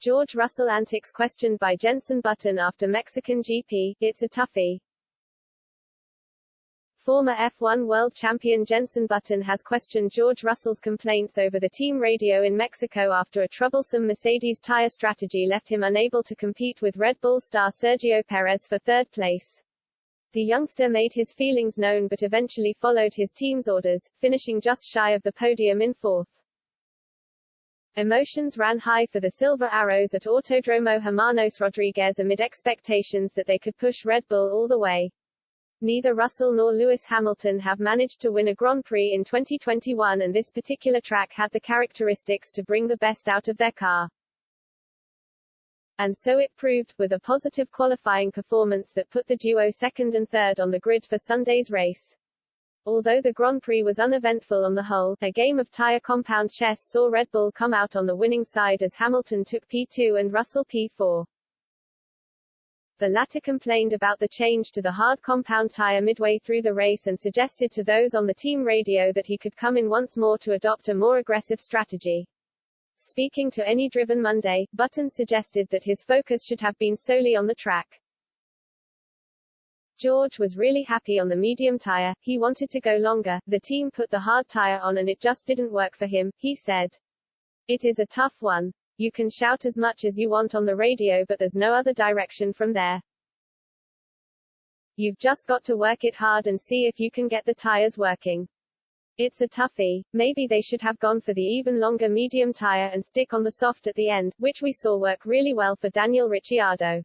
George Russell antics questioned by Jenson Button after Mexican GP, it's a toughie. Former F1 world champion Jenson Button has questioned George Russell's complaints over the team radio in Mexico after a troublesome Mercedes tire strategy left him unable to compete with Red Bull star Sergio Perez for third place. The youngster made his feelings known but eventually followed his team's orders, finishing just shy of the podium in fourth. Emotions ran high for the Silver Arrows at Autódromo Hermanos Rodriguez amid expectations that they could push Red Bull all the way. Neither Russell nor Lewis Hamilton have managed to win a Grand Prix in 2021, and this particular track had the characteristics to bring the best out of their car. And so it proved, with a positive qualifying performance that put the duo second and third on the grid for Sunday's race. Although the Grand Prix was uneventful on the whole, a game of tire compound chess saw Red Bull come out on the winning side as Hamilton took P2 and Russell P4. The latter complained about the change to the hard compound tire midway through the race and suggested to those on the team radio that he could come in once more to adopt a more aggressive strategy. Speaking to Any Driven Monday, Button suggested that his focus should have been solely on the track. George was really happy on the medium tire, he wanted to go longer, the team put the hard tire on and it just didn't work for him, he said. It is a tough one. You can shout as much as you want on the radio but there's no other direction from there. You've just got to work it hard and see if you can get the tires working. It's a toughie. Maybe they should have gone for the even longer medium tire and stick on the soft at the end, which we saw work really well for Daniel Ricciardo.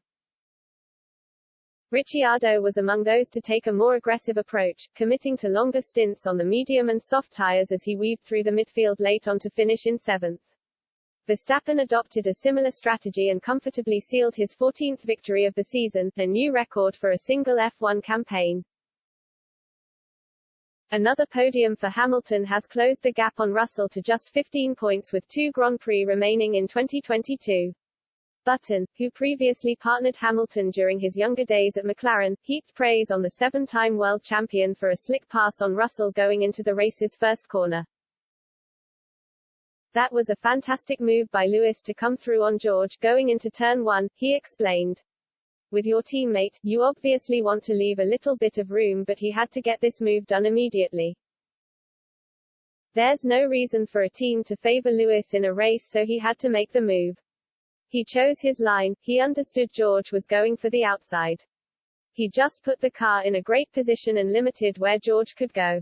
Ricciardo was among those to take a more aggressive approach, committing to longer stints on the medium and soft tires as he weaved through the midfield late on to finish in 7th. Verstappen adopted a similar strategy and comfortably sealed his 14th victory of the season, a new record for a single F1 campaign. Another podium for Hamilton has closed the gap on Russell to just 15 points with 2 Grand Prix remaining in 2022. Button, who previously partnered Hamilton during his younger days at McLaren, heaped praise on the 7-time world champion for a slick pass on Russell going into the race's first corner. That was a fantastic move by Lewis to come through on George going into turn 1, he explained. With your teammate, you obviously want to leave a little bit of room but he had to get this move done immediately. There's no reason for a team to favor Lewis in a race so he had to make the move. He chose his line, he understood George was going for the outside. He just put the car in a great position and limited where George could go.